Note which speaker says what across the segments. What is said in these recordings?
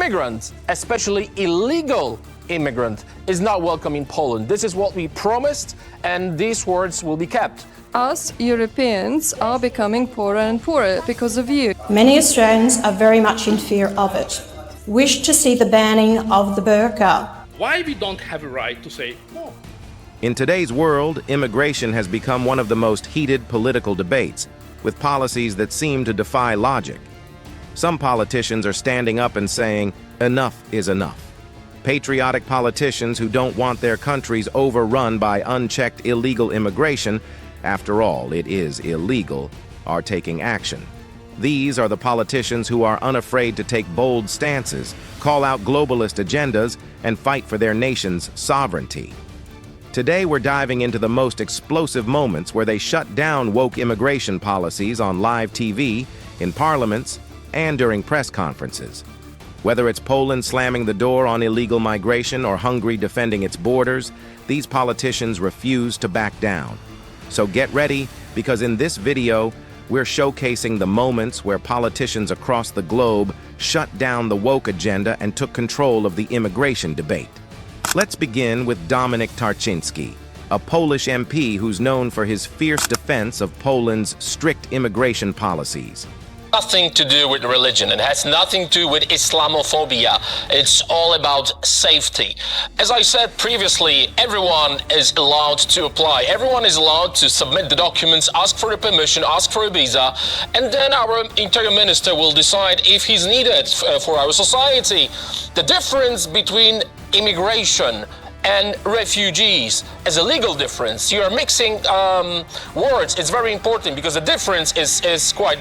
Speaker 1: Immigrant, especially illegal immigrant, is not welcome in Poland. This is what we promised, and these words will be kept.
Speaker 2: Us Europeans are becoming poorer and poorer because of you.
Speaker 3: Many Australians are very much in fear of it. Wish to see the banning of the burqa.
Speaker 4: Why we don't have a right to say no?
Speaker 5: In today's world, immigration has become one of the most heated political debates, with policies that seem to defy logic. Some politicians are standing up and saying, enough is enough. Patriotic politicians who don't want their countries overrun by unchecked illegal immigration, after all, it is illegal, are taking action. These are the politicians who are unafraid to take bold stances, call out globalist agendas, and fight for their nation's sovereignty. Today, we're diving into the most explosive moments where they shut down woke immigration policies on live TV, in parliaments, and during press conferences. Whether it's Poland slamming the door on illegal migration or Hungary defending its borders, these politicians refuse to back down. So get ready, because in this video, we're showcasing the moments where politicians across the globe shut down the woke agenda and took control of the immigration debate. Let's begin with Dominik Tarczyński, a Polish MP who's known for his fierce defense of Poland's strict immigration policies.
Speaker 6: Nothing to do with religion. It has nothing to do with Islamophobia. It's all about safety. As I said previously, everyone is allowed to apply. Everyone is allowed to submit the documents, ask for a permission, ask for a visa, and then our interior minister will decide if he's needed for our society. The difference between immigration and refugees as a legal difference. You are mixing words. It's very important because the difference is quite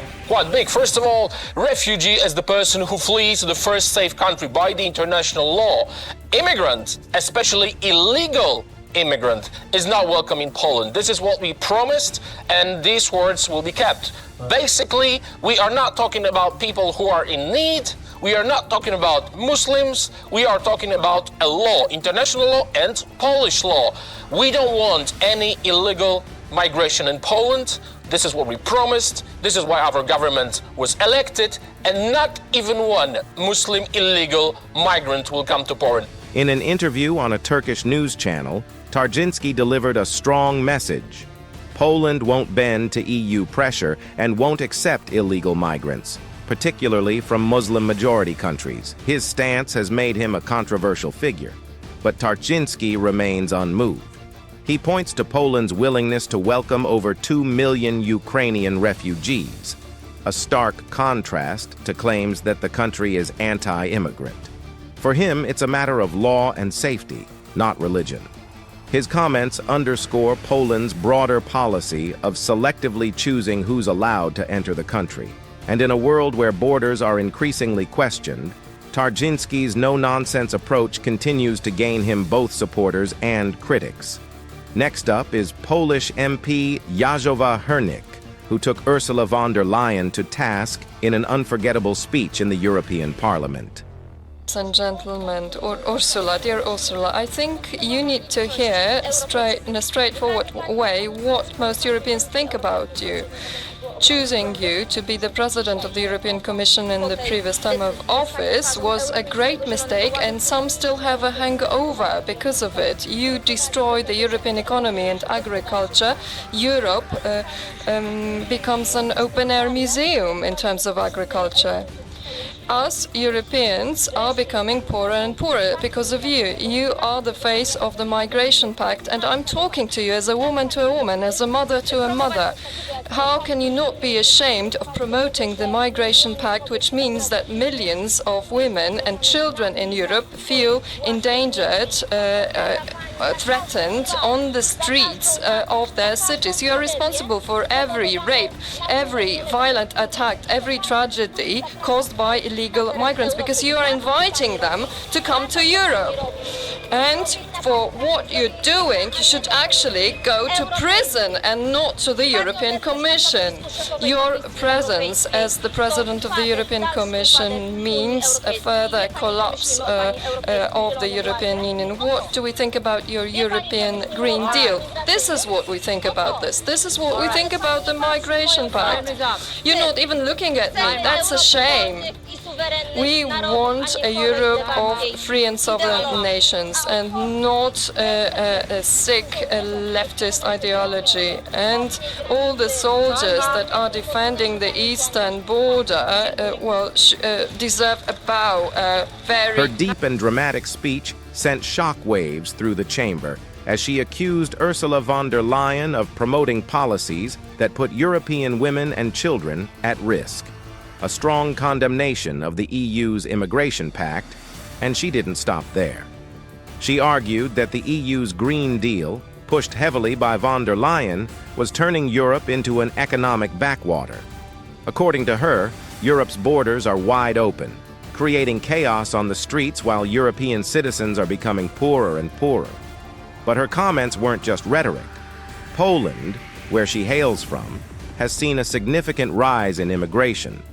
Speaker 6: big. First of all, refugee is the person who flees to the first safe country by the international law. Immigrant, especially illegal immigrant, is not welcome in Poland. This is what we promised, and these words will be kept. Basically, we are not talking about people who are in need. We are not talking about Muslims. We are talking about a law, international law and Polish law. We don't want any illegal migration in Poland. This is what we promised. This is why our government was elected, and not even one Muslim illegal migrant will come to Poland.
Speaker 5: In an interview on a Turkish news channel, Tarczyński delivered a strong message. Poland won't bend to EU pressure and won't accept illegal migrants, particularly from Muslim-majority countries. His stance has made him a controversial figure, but Tarczyński remains unmoved. He points to Poland's willingness to welcome over 2 million Ukrainian refugees, a stark contrast to claims that the country is anti-immigrant. For him, it's a matter of law and safety, not religion. His comments underscore Poland's broader policy of selectively choosing who's allowed to enter the country. And in a world where borders are increasingly questioned, Tarczyński's no-nonsense approach continues to gain him both supporters and critics. Next up is Polish MP Ewa Zajączkowska-Hernik, who took Ursula von der Leyen to task in an unforgettable speech in the European Parliament.
Speaker 2: Ladies and gentlemen, Ursula, dear Ursula, I think you need to hear in a straightforward way what most Europeans think about you. Choosing you to be the president of the European Commission in the previous term of office was a great mistake, and some still have a hangover because of it. You destroyed the European economy and agriculture. Europe becomes an open-air museum in terms of agriculture. Us Europeans are becoming poorer and poorer because of you. You are the face of the Migration Pact, and I'm talking to you as a woman to a woman, as a mother to a mother. How can you not be ashamed of promoting the Migration Pact, which means that millions of women and children in Europe feel endangered, threatened on the streets of their cities? You are responsible for every rape, every violent attack, every tragedy caused by illegal migrants, because you are inviting them to come to Europe. And for what you're doing, you should actually go to prison and not to the European Commission. Your presence as the President of the European Commission means a further collapse of the European Union. What do we think about your European Green Deal? This is what we think about this. This is what we think about the Migration Pact. You're not even looking at me. That's a shame. We want a Europe of free and sovereign nations and not a sick leftist ideology. And all the soldiers that are defending the eastern border, deserve a bow.
Speaker 5: Her deep and dramatic speech sent shockwaves through the chamber as she accused Ursula von der Leyen of promoting policies that put European women and children at risk. A strong condemnation of the EU's immigration pact, and she didn't stop there. She argued that the EU's Green Deal, pushed heavily by von der Leyen, was turning Europe into an economic backwater. According to her, Europe's borders are wide open, creating chaos on the streets while European citizens are becoming poorer and poorer. But her comments weren't just rhetoric. Poland, where she hails from, has seen a significant rise in immigration.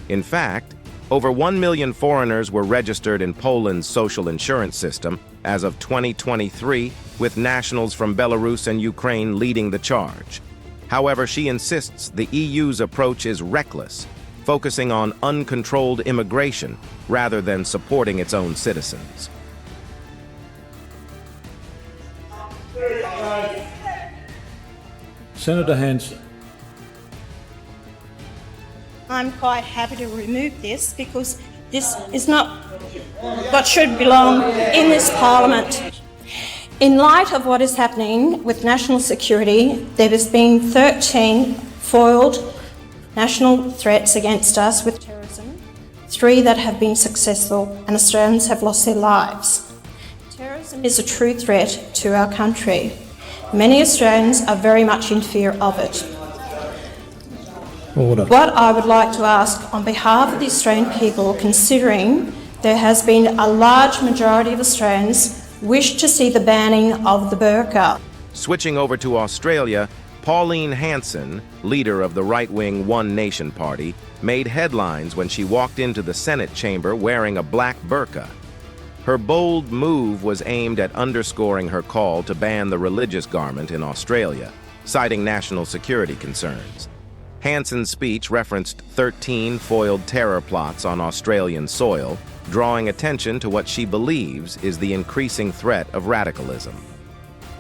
Speaker 5: In fact, over 1 million foreigners were registered in Poland's social insurance system as of 2023, with nationals from Belarus and Ukraine leading the charge. However, she insists the EU's approach is reckless, focusing on uncontrolled immigration rather than supporting its own citizens.
Speaker 7: Senator Hanson.
Speaker 3: I'm quite happy to remove this because this is not what should belong in this Parliament. In light of what is happening with national security, there has been 13 foiled national threats against us with terrorism, 3 that have been successful, and Australians have lost their lives. Terrorism is a true threat to our country. Many Australians are very much in fear of it.
Speaker 7: Order.
Speaker 3: What I would like to ask on behalf of the Australian people, considering there has been a large majority of Australians wish to see the banning of the burqa.
Speaker 5: Switching over to Australia, Pauline Hanson, leader of the right-wing One Nation Party, made headlines when she walked into the Senate chamber wearing a black burqa. Her bold move was aimed at underscoring her call to ban the religious garment in Australia, citing national security concerns. Hanson's speech referenced 13 foiled terror plots on Australian soil, drawing attention to what she believes is the increasing threat of radicalism.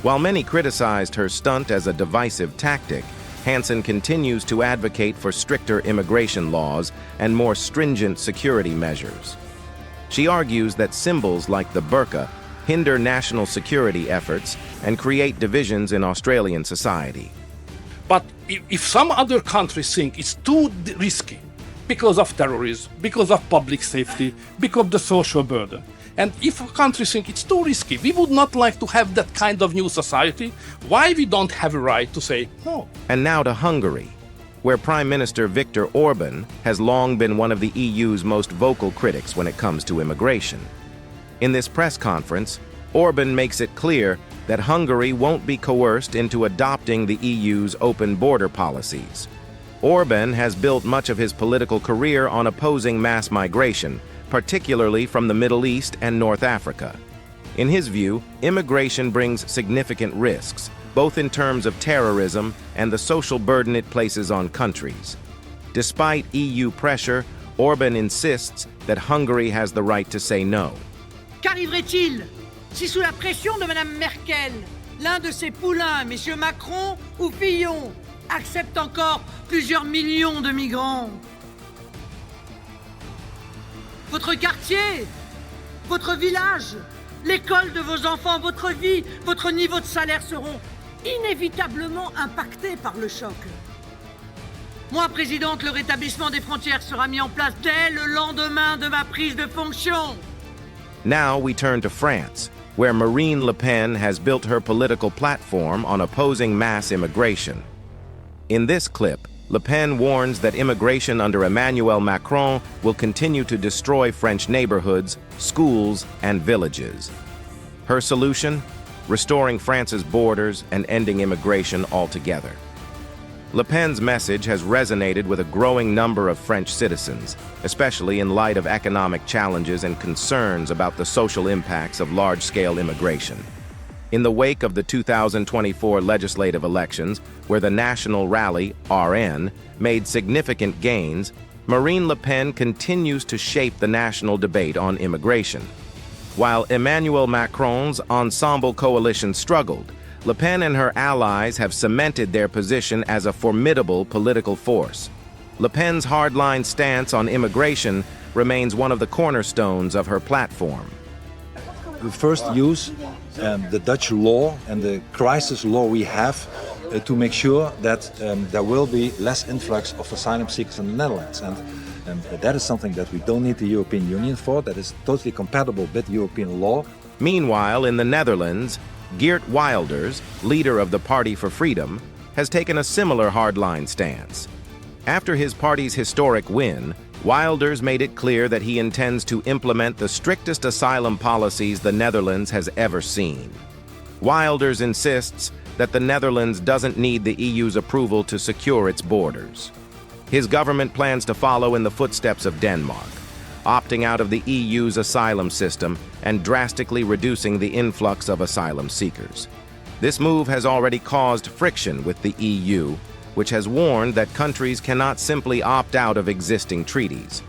Speaker 5: While many criticized her stunt as a divisive tactic, Hanson continues to advocate for stricter immigration laws and more stringent security measures. She argues that symbols like the burqa hinder national security efforts and create divisions in Australian society.
Speaker 4: But if some other countries think it's too risky because of terrorism, because of public safety, because of the social burden, and if countries think it's too risky, we would not like to have that kind of new society, why we don't have a right to say no?
Speaker 5: And now to Hungary, where Prime Minister Viktor Orbán has long been one of the EU's most vocal critics when it comes to immigration. In this press conference, Orbán makes it clear that Hungary won't be coerced into adopting the EU's open border policies. Orbán has built much of his political career on opposing mass migration, particularly from the Middle East and North Africa. In his view, immigration brings significant risks, both in terms of terrorism and the social burden it places on countries. Despite EU pressure, Orbán insists that Hungary has the right to say no.
Speaker 8: Qu'arriverait-il si sous la pression de Mme Merkel, l'un de ses poulains, M. Macron ou Fillon, accepte encore plusieurs millions de migrants? Votre quartier, votre village, l'école de vos enfants, votre vie, votre niveau de salaire seront inévitablement impactés par le choc. Moi, présidente, le rétablissement des frontières sera mis en place dès le lendemain de ma prise de fonction.
Speaker 5: Now we turn to France, where Marine Le Pen has built her political platform on opposing mass immigration. In this clip, Le Pen warns that immigration under Emmanuel Macron will continue to destroy French neighborhoods, schools, and villages. Her solution? Restoring France's borders and ending immigration altogether. Le Pen's message has resonated with a growing number of French citizens, especially in light of economic challenges and concerns about the social impacts of large-scale immigration. In the wake of the 2024 legislative elections, where the National Rally, RN, made significant gains, Marine Le Pen continues to shape the national debate on immigration. While Emmanuel Macron's Ensemble coalition struggled, Le Pen and her allies have cemented their position as a formidable political force. Le Pen's hardline stance on immigration remains one of the cornerstones of her platform.
Speaker 7: We first use the Dutch law and the crisis law we have to make sure that there will be less influx of asylum seekers in the Netherlands. And that is something that we don't need the European Union for. That is totally compatible with European law.
Speaker 5: Meanwhile, in the Netherlands, Geert Wilders, leader of the Party for Freedom, has taken a similar hardline stance. After his party's historic win, Wilders made it clear that he intends to implement the strictest asylum policies the Netherlands has ever seen. Wilders insists that the Netherlands doesn't need the EU's approval to secure its borders. His government plans to follow in the footsteps of Denmark, opting out of the EU's asylum system and drastically reducing the influx of asylum seekers. This move has already caused friction with the EU, which has warned that countries cannot simply opt out of existing treaties.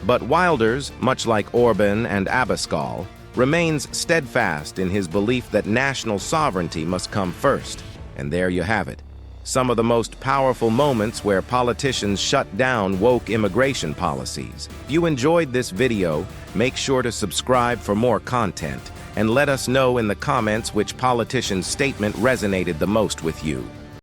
Speaker 5: But Wilders, much like Orbán and Abascal, remains steadfast in his belief that national sovereignty must come first. And there you have it, some of the most powerful moments where politicians shut down woke immigration policies. If you enjoyed this video, make sure to subscribe for more content, and let us know in the comments which politician's statement resonated the most with you.